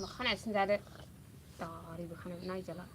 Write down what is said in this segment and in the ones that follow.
मा खानाया सिनजादो दारिबो खानायबो नायजाला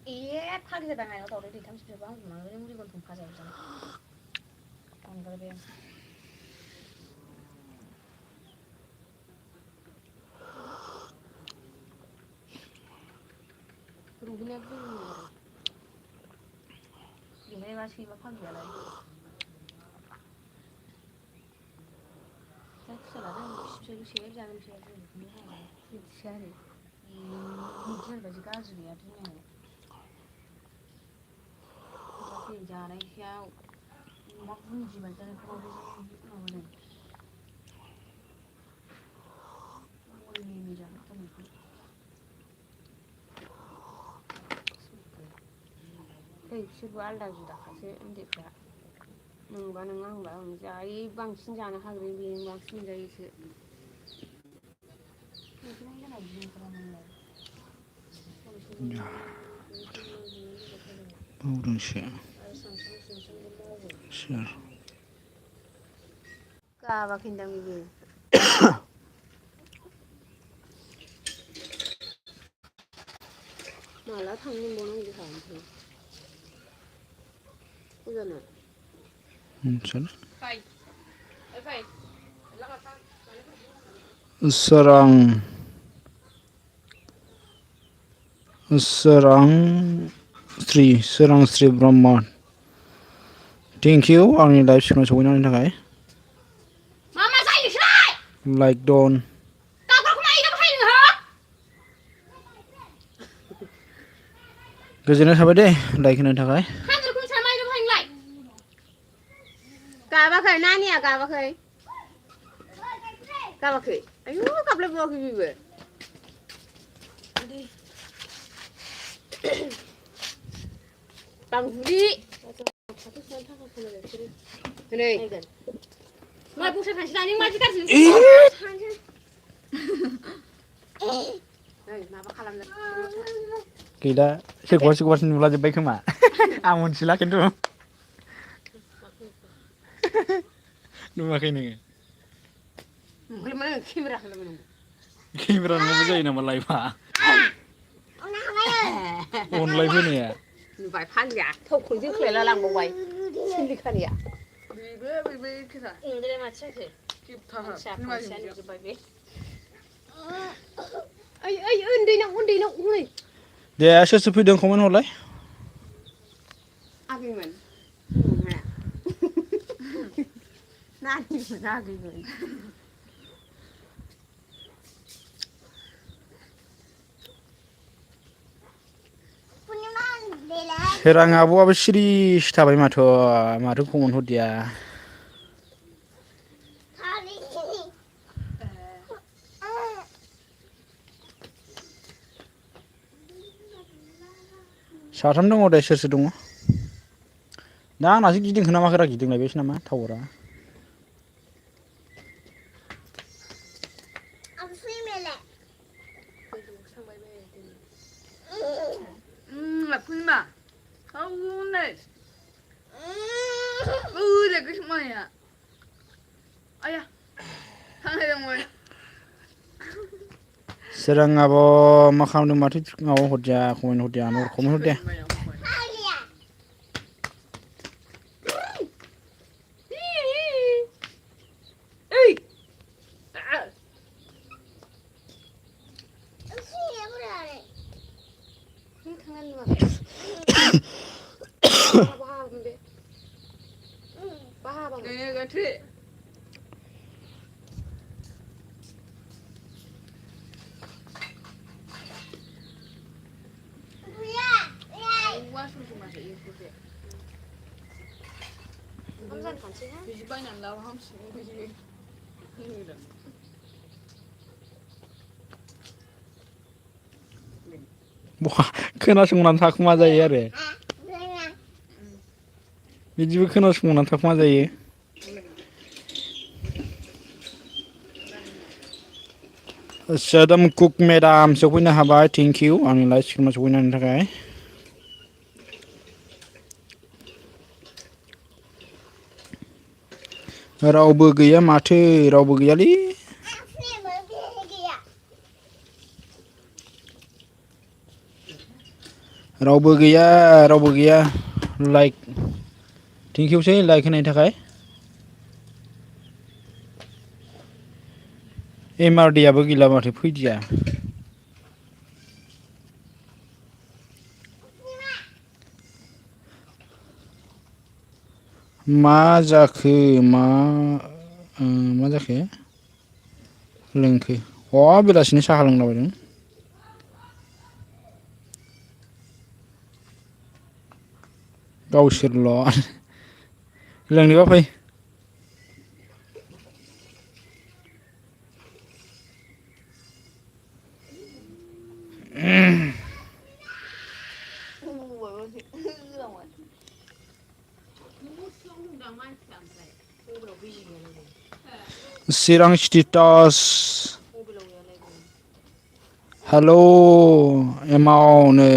예, 파기 대단해. 너 우리 30초 방 좀 우리 물건 좀 파자 있잖아. 안 그래. 그리고 그냥 그 이게 맛이 막 파기야 나. 자, 나는 10초 시에 자는 시에 좀 해. 시간이 이제 가지 가지야 좀 जानाय सायाव मा बुंजिबाय जानायफोराव माबादों मुलिनि जानायखौ बिसोरबो आलदा जुदाखासो उन्दैफ्रा नोंबा नों आंबा आं जायै बांसिन जानो हाग्रोयो बेनो बांसिन मोनजायोसो मावदोंसो सोर गाबाखैदां बेबो माला थांनो मोनबावनांगौ जोंहा ओमफ्राय फुजानो सोरां सोरांस्रि ब्रह्म थेंक इउ आंनि लाइभ स्ट्रिमाव सौहैनायनि थाखाय लाइक डन गोजोननाय थाबाय दे लाइक होनायनि थाखाय गाबाखै नानिया गाबाखै गाबाखै आयु गाबलायबावाखै बेबो बांबुलि नै मा बुंसा थांसै दानि मानसि गाज्रि माबा खालामदों गैला सोरखौबासो नुलाजोब्बाय खोमा आं मोनथिला खिन्थु नुवाखै नोङो केमेरा नङाबा जायो नामा लाइफआ अनलाइफ होनाया नुबाय फाग्लिया थावखौनो जोख्लायला लांबावबाय सिलिखानिया बेबो एखेखा नोंलाय माथो जाखो मानसिया नुजोब्बाय बे ओइ उन्दैनाव हनै दे सोर सोर फैदों कमेन्ट हरलाय आगैमोन नानिमोन आगैमोन सोरां आब'आबो सिरिसो थाबाय माथो कमेन्ट हरदिया साथाम दङ दे सोर दङ दा आंनासो गिदिंखो ना माखोरा गिदिंलायबायसो नामा टावारा फुनिमा नै गोसोमाया आया थांलायदोंमोन सोरां आब' मा खालामदों माथो माबा हरदिया कमेन्ट हरदिया कमेन्ट हरदे बिदि बायनानै लाबो हामसिगौ बिदि बहा खोनासंनानै थाखुमा जायो आरो बिदिबो खोनासंनानै थाखुमा जायो सदम कुक मेडाम सफैनो हाबाय थेंक इउ आंनि लाइभ स्ट्रिमाव सफैनायनि थाखाय रावबो गैया माथो रावबो गैयालै रावबो गैया लाइक थेंक इउसै लाइक होनायनि थाखाय एमआरडि आबो गैला माथो फैदिया मा जाखो मा जाखो लोंखो बेलासिनि साहा लोंलाबायदों गावसोरल' लोंनोबा फै चिरां स्टेटास हेल' एमाव नै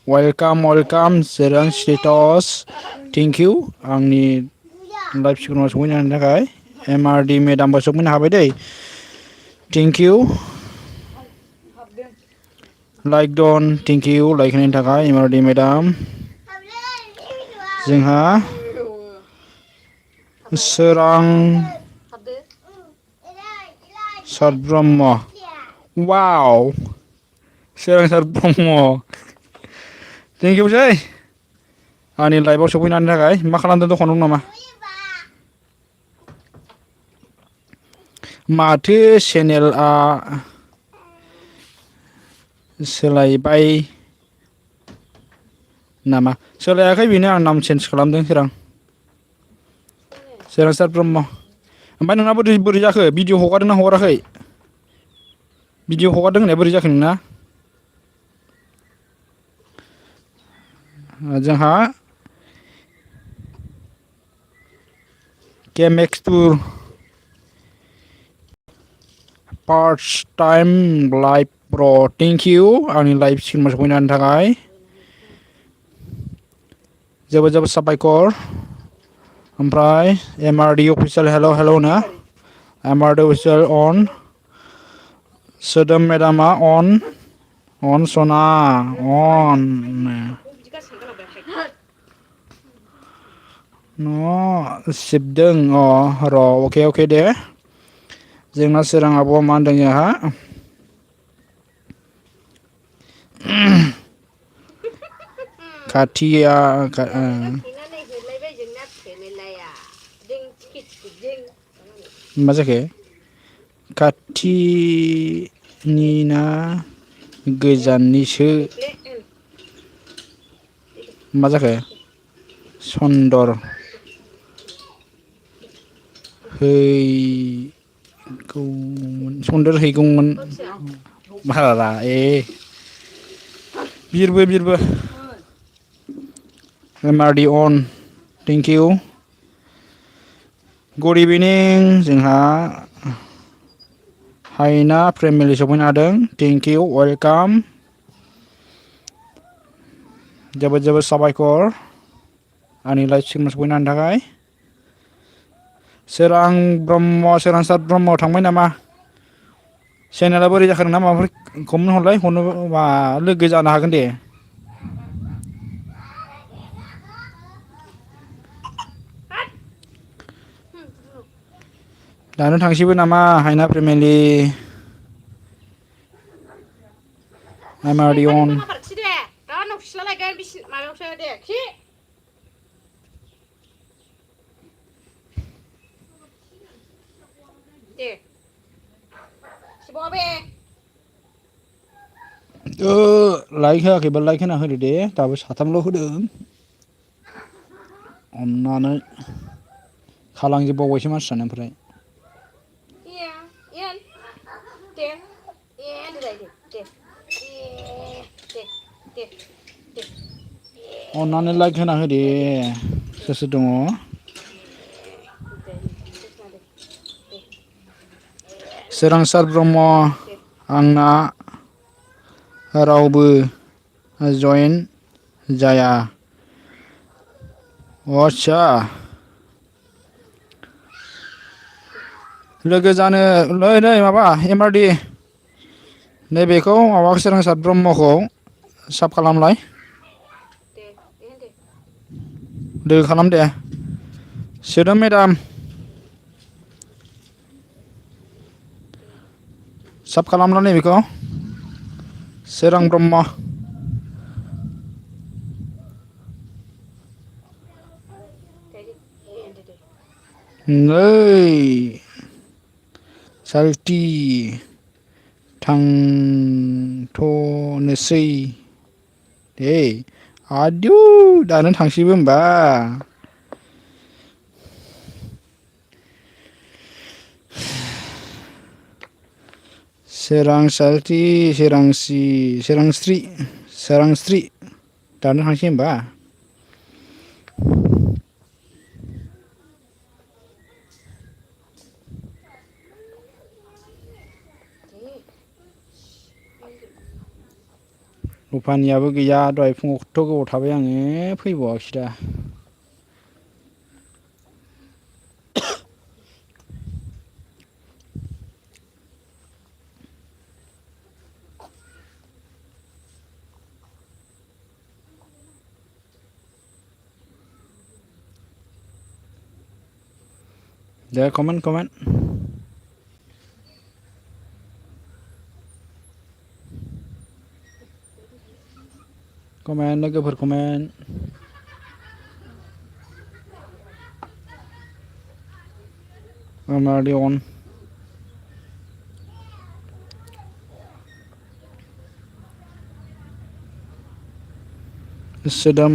welcome Chirang status thank you आंनि लाइभ स्ट्रिमाव सफैनायनि थाखाय एमआरडि मेडामबो सफैनो हाबाय दै thank you like Don thank you like होनायनि थाखाय एमआरडि मेडाम जोंहा सोरां सार ब्रह्म वाव सोरांसार ब्रह्म थेंक इउसै आंनि लाइभआव सफैनायनि थाखाय मा खालामदों दखान दं नामा माथो चेनेलआ सोलायबाय नामा सोलायाखै बेनो आं नाम चेन्ज खालामदों सोरांसार ब्रह्म ओमफ्राय नोंना बोरै जाखो भिडिअ हगारदोंना हगाराखै भिडिअ हगारदों होननाया बोरै जाखो नोंना जोंहा केमेक्सटुर फार्स्ट टाइम लाइभ ब्र थेंक इउ आंनि लाइभ स्ट्रिमाव सफैनायनि थाखाय जोबोद साबायखर ओमफ्राय एमआरडि अफिसियेल हेल' ना एमआरडि अफिसियेल अन सोदोम मेडामा अन सना अन सिबदों र' अके दे जोंना सोरां आब'आ मा होनदों जोंहा खाथिया मा जाखो खाथिनि ना गोजाननिसो मा जाखो सन्दर हैगौमोन भारा बिरबो एमआरडि अन थेंक इउ गुड इभिनिं जोंहा हायना फेमिलि सफैनो हादों थेंक इउ वेलकाम जोबोद साबायखर आंनि लाइभ स्ट्रिमाव सफैनायनि थाखाय सोरांसार ब्रह्म थांबाय नामा चेनेला बोरै जाखो नोंना माबाफोर कमेन्ट हरलाय हरनोबा लोगो जानो हागोन दे दानो थांसैबो नामा हायना फेमिलि एमआरडि अन लाइक होआखैबा लाइक होना होदो दे दाबो साथामल' होदों अननानै थालांजोबबावबायसो मानसिफ्रानो ओमफ्राय अन्नानै लाइक होना होदे सोर सोर दङ सोरांसार ब्रह्म आंना रावबो जयेन जाया आच्छा लोगो जानो नै माबा एमआरडि नैबेखौ माबा सोरांसार ब्रह्मखौ साब खालामलाय लोगो खालाम दे सोदोम मेदाम साब खालामला नैबेखौ सोरां ब्रह्म नै साल्थि थांथ'नोसै दे आदिउ दानो थांसैबो होमबा सोरांसारथि सोरांस्रि दानो थांसै होमबा रुपानियाबो गैया दहाय फुङाव खथ्थ' गोबाव थाबाय आङो फैबावाखिसै दा दे कमेन्ट लोगोफोर कमेन्ट एमआरडि अन सोदोम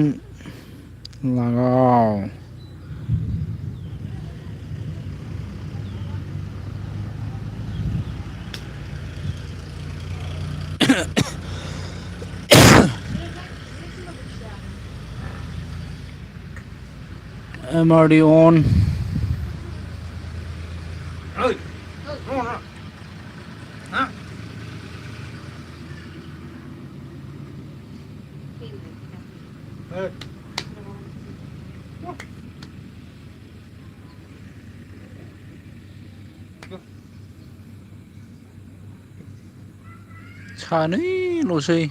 लागाव एमआरडि अन सानैल'सै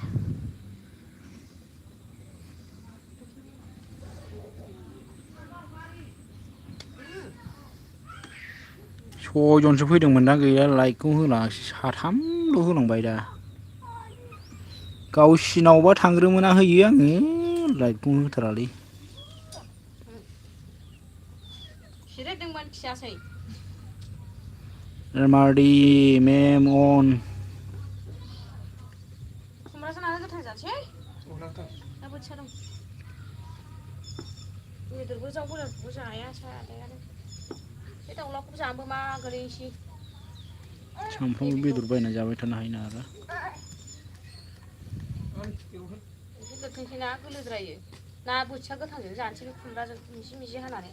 सयजनसो फैदोंमोन दा गैया लाइकखौ होलाङासै साथामल' होलांबाय दा गावसिनावबा थांग्रोमोना होयो आङो लाइकखौ होथारालै एमआरडि मेम अन बेदरबो जावबोलाखौबो जाया सादायानो बे दाउलाखौबो जानोबो मागोरैसै सानफ्रामबो बेदर बायना जाबाय थानो हायो ना आरो एसे गोथांसै ना गोलोद्रायो ना बोथिया गोथांजों जानोसै खुमब्राजों मिजि मिजि हानानै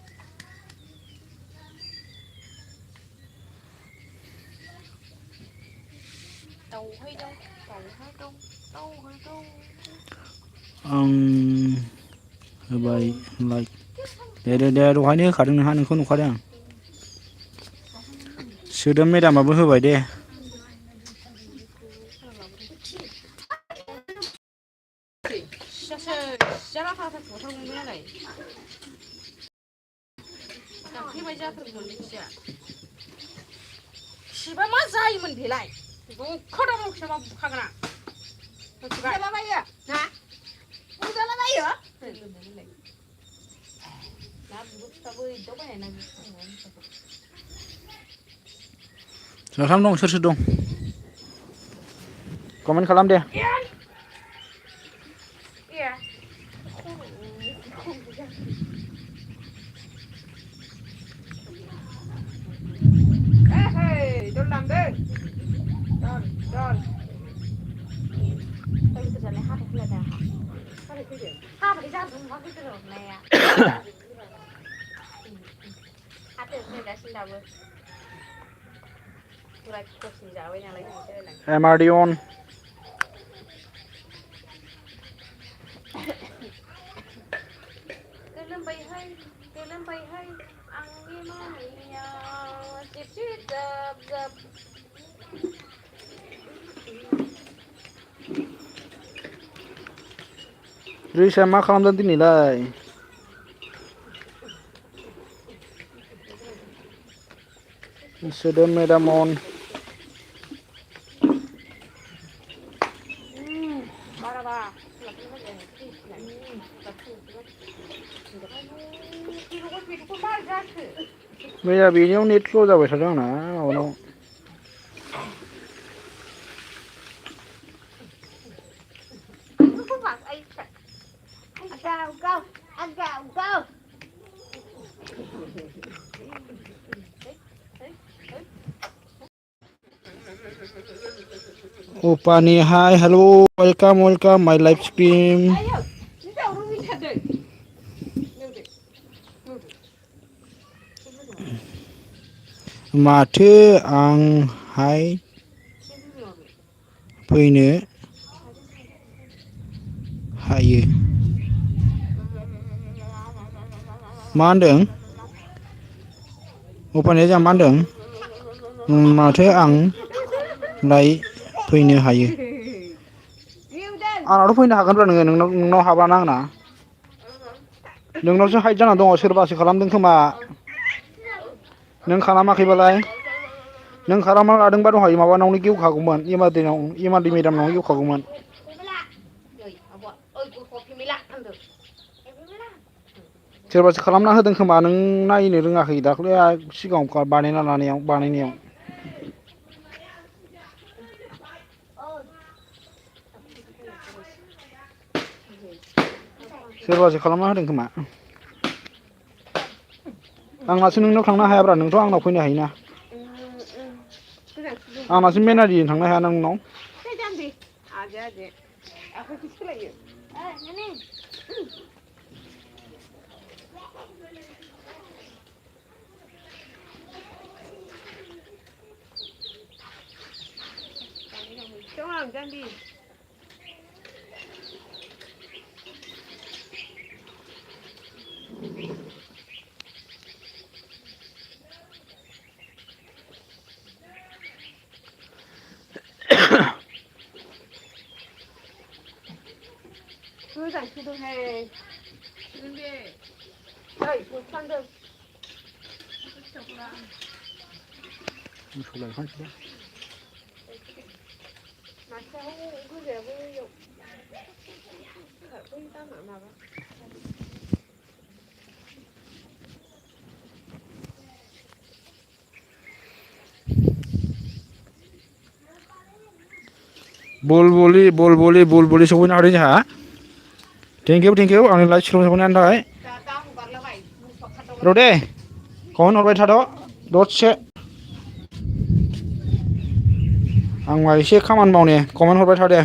आं होबाय लाइक दे दहायनो होखादों नोंहा नोंखौ नुखादों आं सोदोम मेदामाबो होबाय दे सिबा मा जायोमोन बेलाय बुखादावखिया मा बुखागोना बुजालाबायो ना बुजालाबायो ना बुरुफिफ्राबो इदाव बायनाय ना साथाम दं सोर दं कमेन्ट खालाम दे थाबाय जाबोमाखै हरनाया हाथो फैगासिनो दाबो बुराय खरसिनि जाबाय नालाय एमारडियन गोलोमबायहाय गोलोमबायहाय आंनि मानैया जिब जिब जाब जाब रिसा मा खालामदों दिनैलाय सोदोम मेदामन बाराबा मैया बेनियाव नेट स्ल' जाबाय थादों आंना माबानाव Opani, hi, hello, welcome, my live stream. Maथो आंहाय फैनो हायो मा होनदों अपानिया जोंहा मा होनदों माथो आं लाय फैनो हायो आंनावथ' फैनो हागोनब्रा नोङो नोंनाव हाबाना आंना नोंनावसो हाइट जाना दङ सोरबासो खालामदों खोमा नों खालामाखैबालाय नों खालामना लादोंबा दहाय माबानावनो गेवखागौमोन इमादि मेदामनावनो गेवखागौमोन सोरबासो खालामना होदों खोमा नों नायनो रोङाखै दाख्लै सिगाङाव बानायनायाव सोरबासो खालामना होदों खोमा आंनासो नोंनाव थांनो हायाब्रा नोंथ' आंनाव फैनो हायोना आंनासो मेन आइडिजों थांनो हायाना नोंनाव गोजां सोदोंहाय ओइ बोथांदों मासेयाबो गोजायाबो बै दामा माबा बुलबुलि सफैनो हादों जोंहा थेंक इउ आंनि लाइभ स्ट्रिम सफैनायनि थाखाय र' दे कमेन्ट हरबाय थाद' दसे आं मा एसे खामानि मावने कमेन्ट हरबाय था दे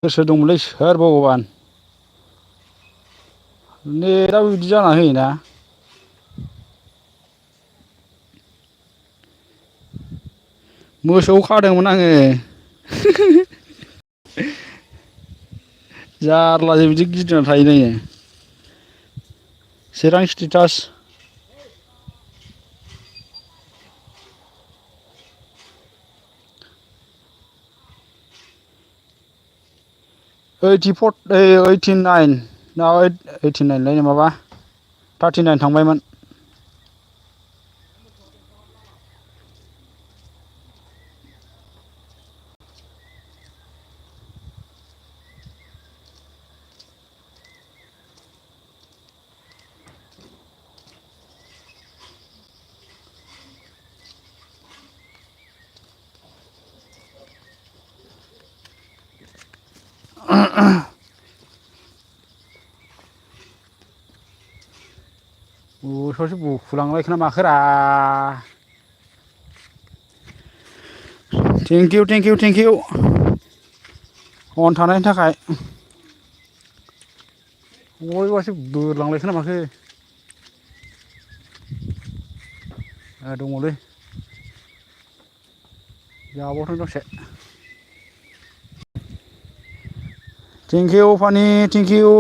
सोर दंमोनलै सोर भगबान नेटआबो बिदि जाना होयोना मोसौ खादोंमोन आङो जारलासो बिदि गिदिंना थायो नोङो चिरां स्टेटास 89 ना 89 लायनो माबा 39 थांबायमोन ससे बुखुलांलायखोना माखोरा थेंक इउ अन थानायनि थाखाय बयबासो बोरलांलायखोना माखो दङलै जाबावथों दसे थेंकिउ फानि थेंकिउ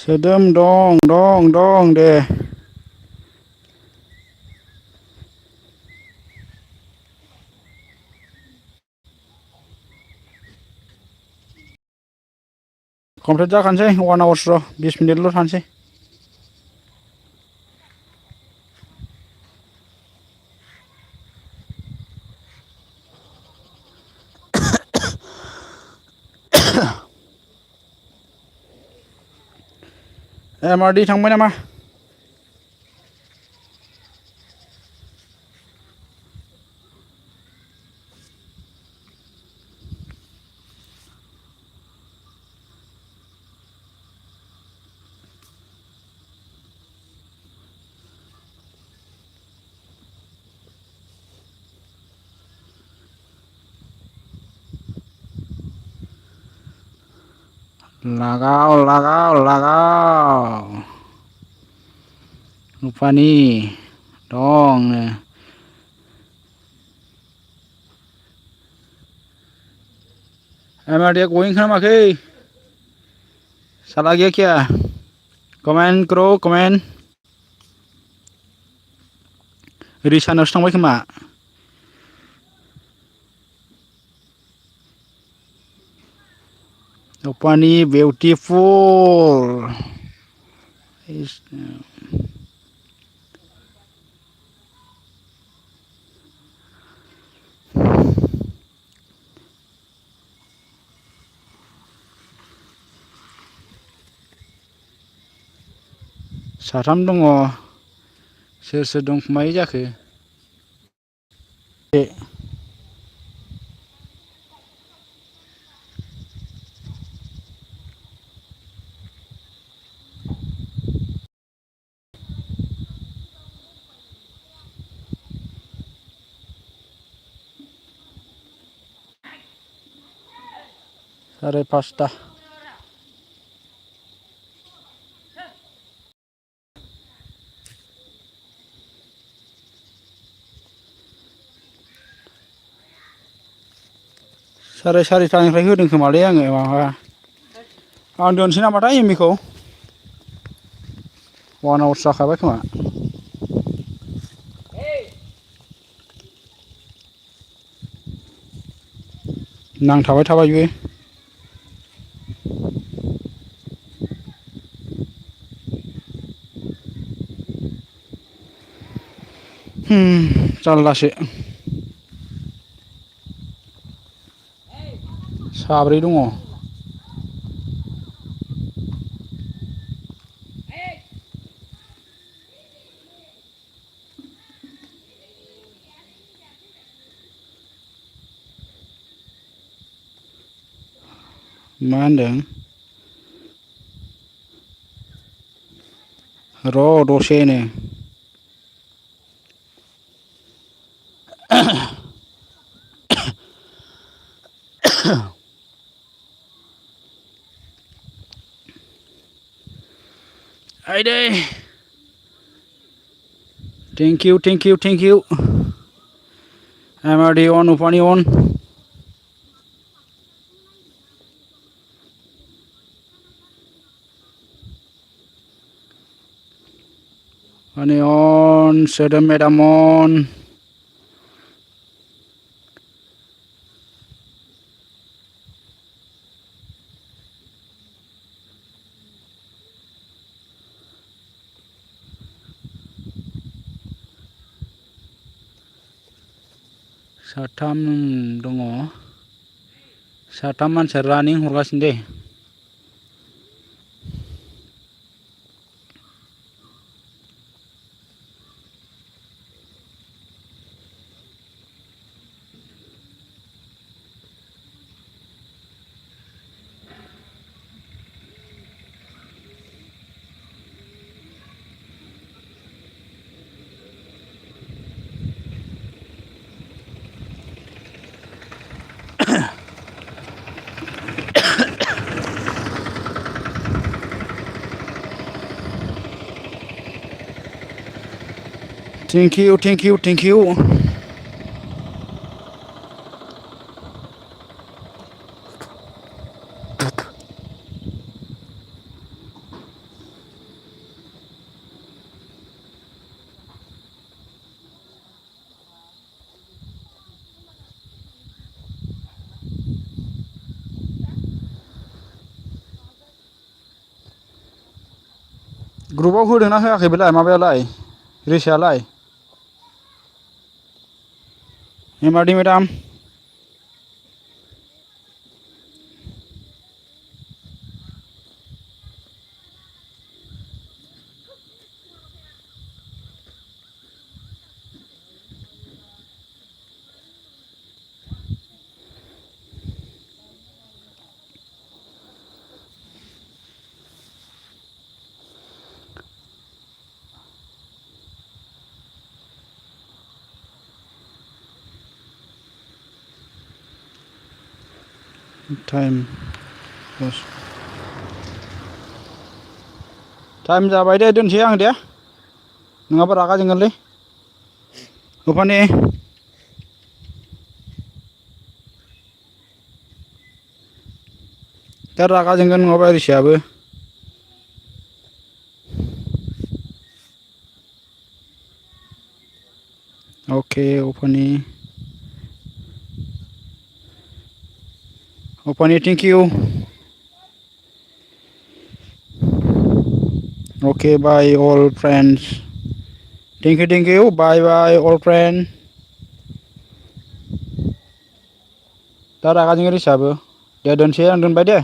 सोदोम दं दे कमप्लिट जाखानोसै 1 आवार्स र' 20 मिनिटल' थानोसै MRD थांबाय नामा लागाव रुपानि दं MRD गयें खाना माखै साला गया क्या कमेन्ट करो कमेन्ट रिसानावसो थांबाय खोमा रुपानि बिउटिफुल साथाम दङ सोर दंखुमायो जाखो साराय 5टा साराय 4टानिफ्राय होदों खोमालै आङो माबा आं दोनसै नामाथाय एमबिखौ 1 आवार्स जाखाबाय खोमा नांथाबाय थाबाय बे जारलासो साब्रै दङ मा होनदों र' दसेनो आइदै थेंक इउ एमआरडि अन उफानि अन अनि अन सोदोम मेदाम अन साथाम दङ साथाम मानसिया रानिं हरगासिनो दे थेंक इउ ग्रुपआव होदोंना होआखै बेलाय माबायालाय रिसायालाय एमआरडि मेदाम टाइम जाबाय दे दोनसै आं दे नङाबा रागा जोंगोनलै उफानि दा रागा जोंगोन नङाबा रिसायाबो ओके उफानि thank you okay bye all friends thank you bye all friend दा रागा जोंगोन रिसायाबो दे दोनसै आं दोनबाय दे